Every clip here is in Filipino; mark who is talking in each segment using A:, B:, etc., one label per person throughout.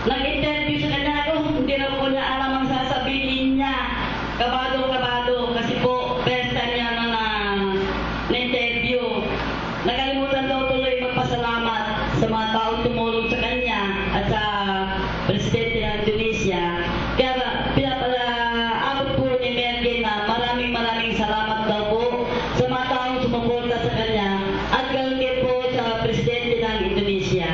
A: nag-interview sa kanya ako, hindi na po niya alam ang sasabihin niya. Kabado kasi po first time niya na-interview. Nakalimutan daw tuloy magpasalamat sa mga taong tumulong sa kanya at sa Presidente ng Indonesia. Kaya pinapaabot po ni Merkel na maraming salamat daw po sa mga taong sumuporta sa kanya at ganoon din po sa Presidente ng Indonesia.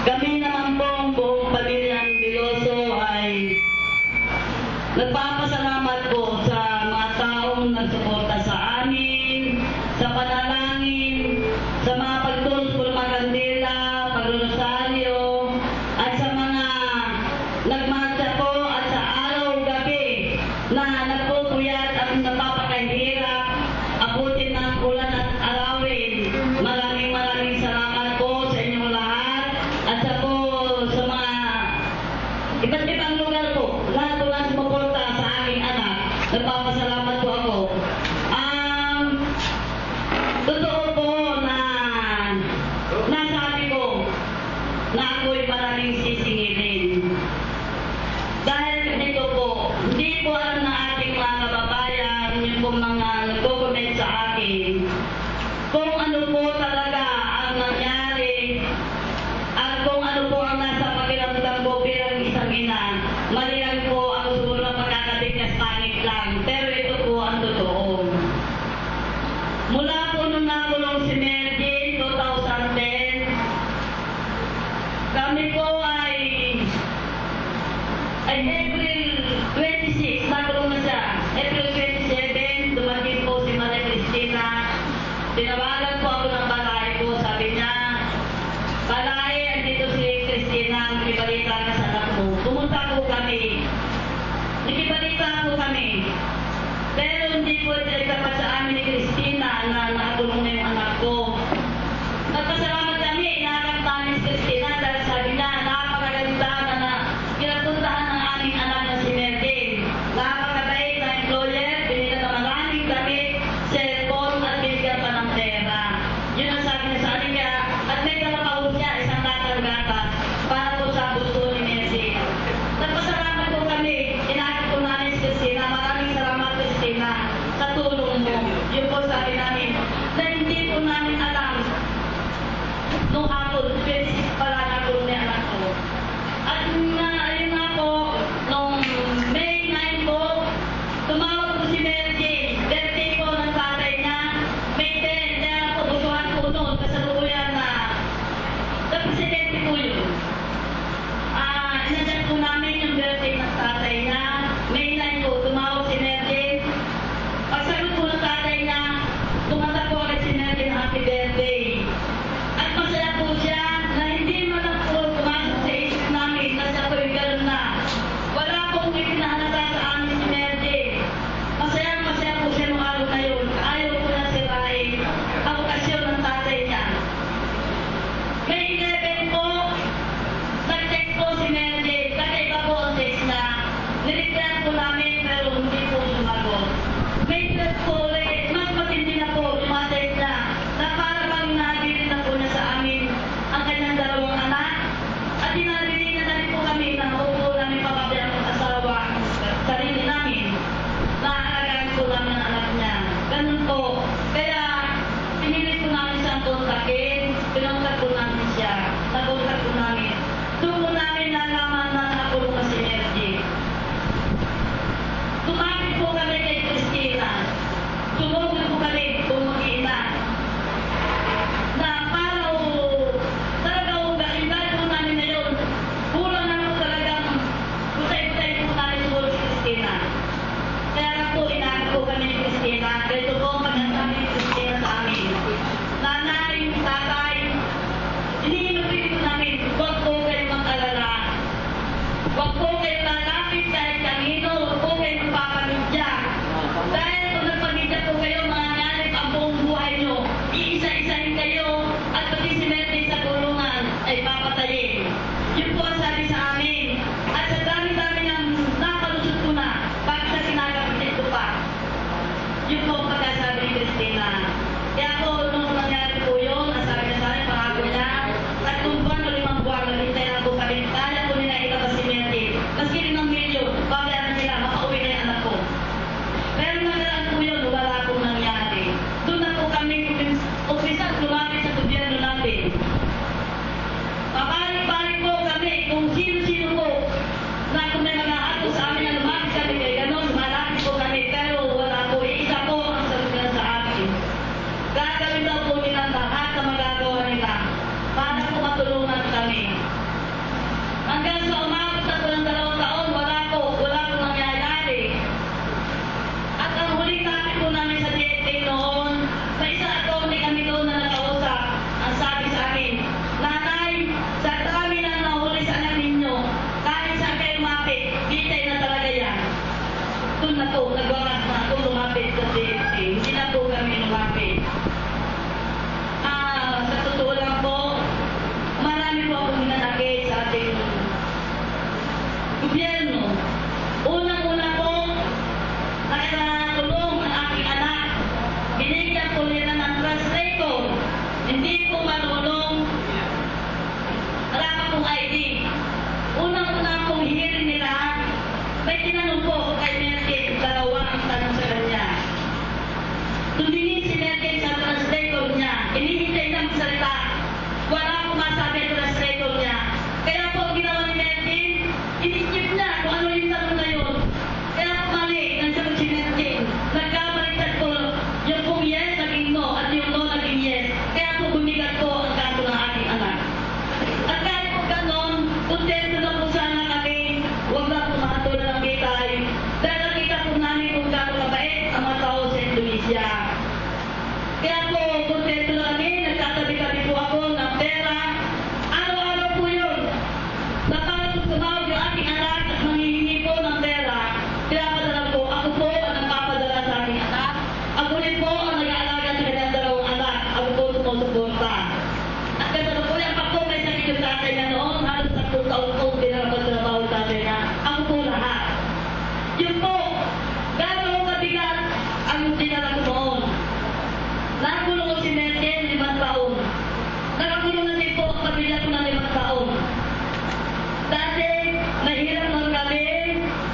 A: Kami naman po, ang buong pamilyang Veloso ay nagpapasalamat po sa mga taong nagsuporta sa amin, sa panalangin, sa mga pagtulong po ng mga kandila, pagrosaryo, at sa mga nagmarcha po at sa araw-gabi na nagpupuyat at napapakahirap, abutin ng ulan at alawin. Maraming salamat po sa inyong lahat at sa mga iba't ibang lugar po. Lahat po lang sumuporta sa aking anak. Nagpapasalamat po ako. Totoo po na nasabi ko na ako'y maraming sisingilin. Dahil dito po, hindi po alam na ating mga kababayan, yung po mga nag-comment sa akin, kung ano po talaga ang nangyari at kung ano po ang nasa pakiramdam ko bilang isang ina. Mali lang po ang siguro na pagkakatignas pangit lang, pero ito po ang totoo. Mula po nung nakulong si Mergin, 2010, kami po ay April 26, nakulong na siya. April 27, dumating po si Maria Cristina. Tinawagan po ako ng balay po, sabi niya, balay, andito si Cristina, nakibalita ka sa anak mo. Pumunta po kami. Nakibalita po kami. Pero hindi po nagtapat sa amin ni Cristina na nakatulong na yung anak ko. Nagpasalamat kami, inakanta ni Cristina dahil sabi niya, napakaganda na kinapuntahan ng aming anak na si Mervin. Napakabait na employer, binila na maraming damit, cellphone at binigyan pa ng pera. Yun ang sabi niya sa akin niya, at may kalapahod niya, isang latang gatas para po sa gusto ni Mervin. Nagpasalamat po kami, inakit po namin si Cristina, maraming salamat Cristina sa tulong mo. Yun po sabi namin, na hindi po namin alam nung hapon, 26 pala nakulong ni anak ko. At ayun nga po, nung May 9 po, tumawag po si Mervin. Birthday po ng tatay niya, May 10, kaya po busuhan po noon, kasalukuyan na sa presidente po yun. Inadyan po namin yung birthday ng tatay niya. May 9 po, tumawag si Mervin. Pagsagot po ng tatay niya, tumata po agad si Mervin, happy birthday. At masaya po siya sabi ang translator niya. Kaya po, ang ginawa ni Melvin, in-skip niya kung ano yung tanong na yun. Kaya po mali, nandiyan si Melvin. Nagkamalitan po, yung pong yes, naging no, at yung no, naging yes. Kaya po, bumigat po ang kaso ng aking anak. At kahit po ganon, kontento na po sana kami, huwag na po makatulad ng bitay. Dahil nakita po namin kung gano'ng mabait ang mga tao sa Indonesia. Kaya po, kontento na kami, nagtatabi-tabi po ako ng pera. Araw-araw po yun. Sa parang tumawag yung aking anak at manghihingi po ng pera, pinapadala po, ako po ang nagpapadala sa aking anak. Ako rin po ang nag-aalaga sa kanyang dalawang anak. Ako po sumusuporta. At kasi po yan pa po, may sakit yung tatay niya noon, halos 10 taon po pinapagtrabaho yung tatay niya. Ako po lahat. Yun po, gano'ng mabigat ang dinala ko noon. Nakakulong ko si Merkel 5 taon. Nakakulong na din po ang pamilya ko ng 5 taon. Dati, mahirap lang kami.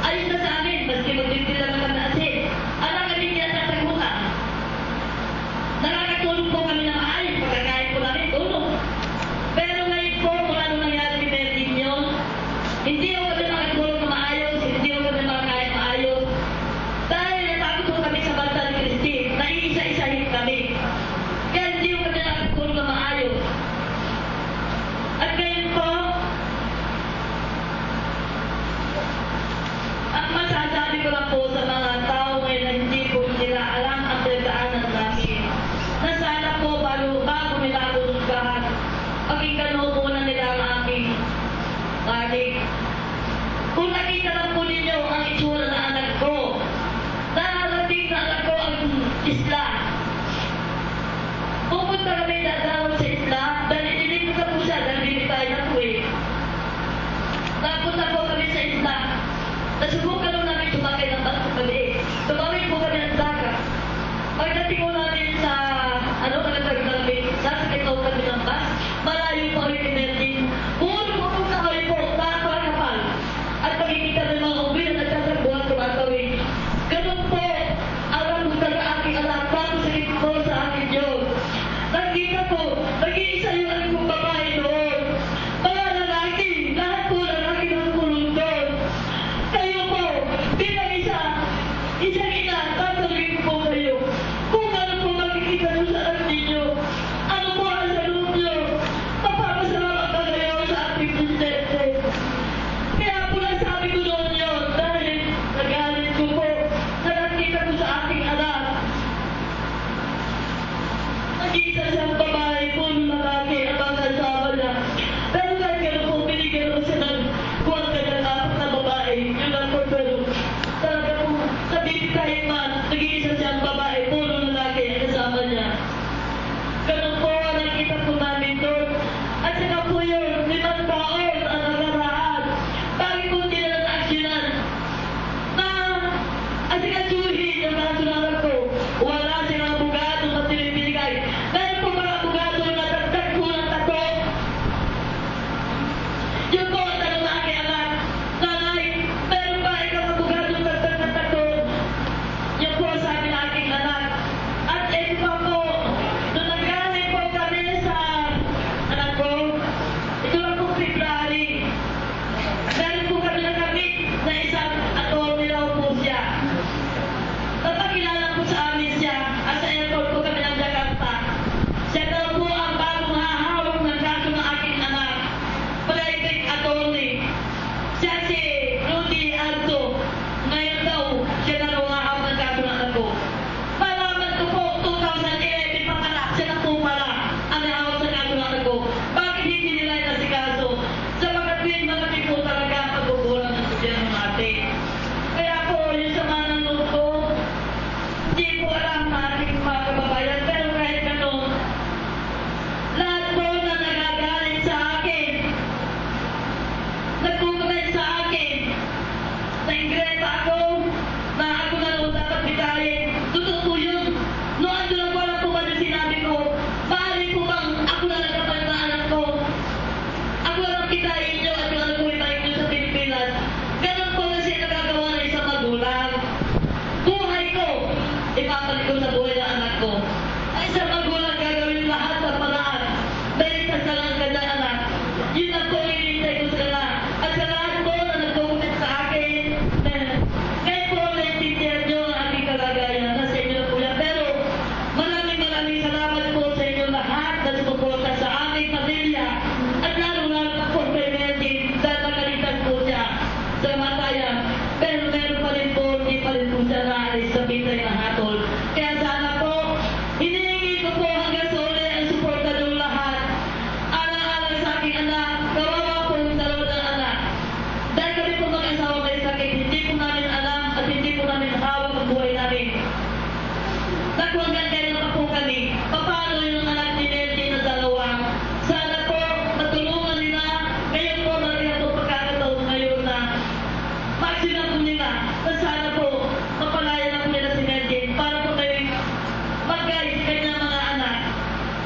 A: Ayun na sa amin, maski magtitira lang kami na asin. Alam kami niya sa tagunan. Nakakatulong po kami na maayos. Pagkakain po namin, tulong. Pero ngayon po, kung ano nangyari ni Merkel yun, hindi ko kami makatulong na maayos, hindi ko kami makakain maayos. Dahil natakot po kami sa bansa ni Christine, naiisa-isahin kami. Kaya hindi ko kami nakatulong na maayos. At ngayon po, ang masasabi ko lang po sa mga tao ngayon na hindi po nila alam ang pinagdaanan namin. Na sana po bago nila ako nagkahan, pakinggan mo muna nila ang aking panig. Kung nakita lang po ninyo ang itsura na anak ko, narating na anak ko ang isla. Pupunta kami dadawal sa isla, dahil inilipot na po siya, dahil bibitay na po eh. Napunta po kami sa isla. Nasubukan po namin tumakay ng bus sa maliit. Tumawid po kami ng dagat. Pagdating po namin sa, pagdating namin, sasakit po kami ng bus, malayo po kami ni Merlin. Puro po kami po, napakapal. At pagkikita ng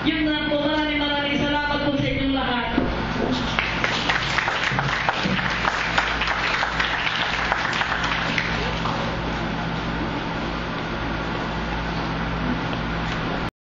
A: Yun na po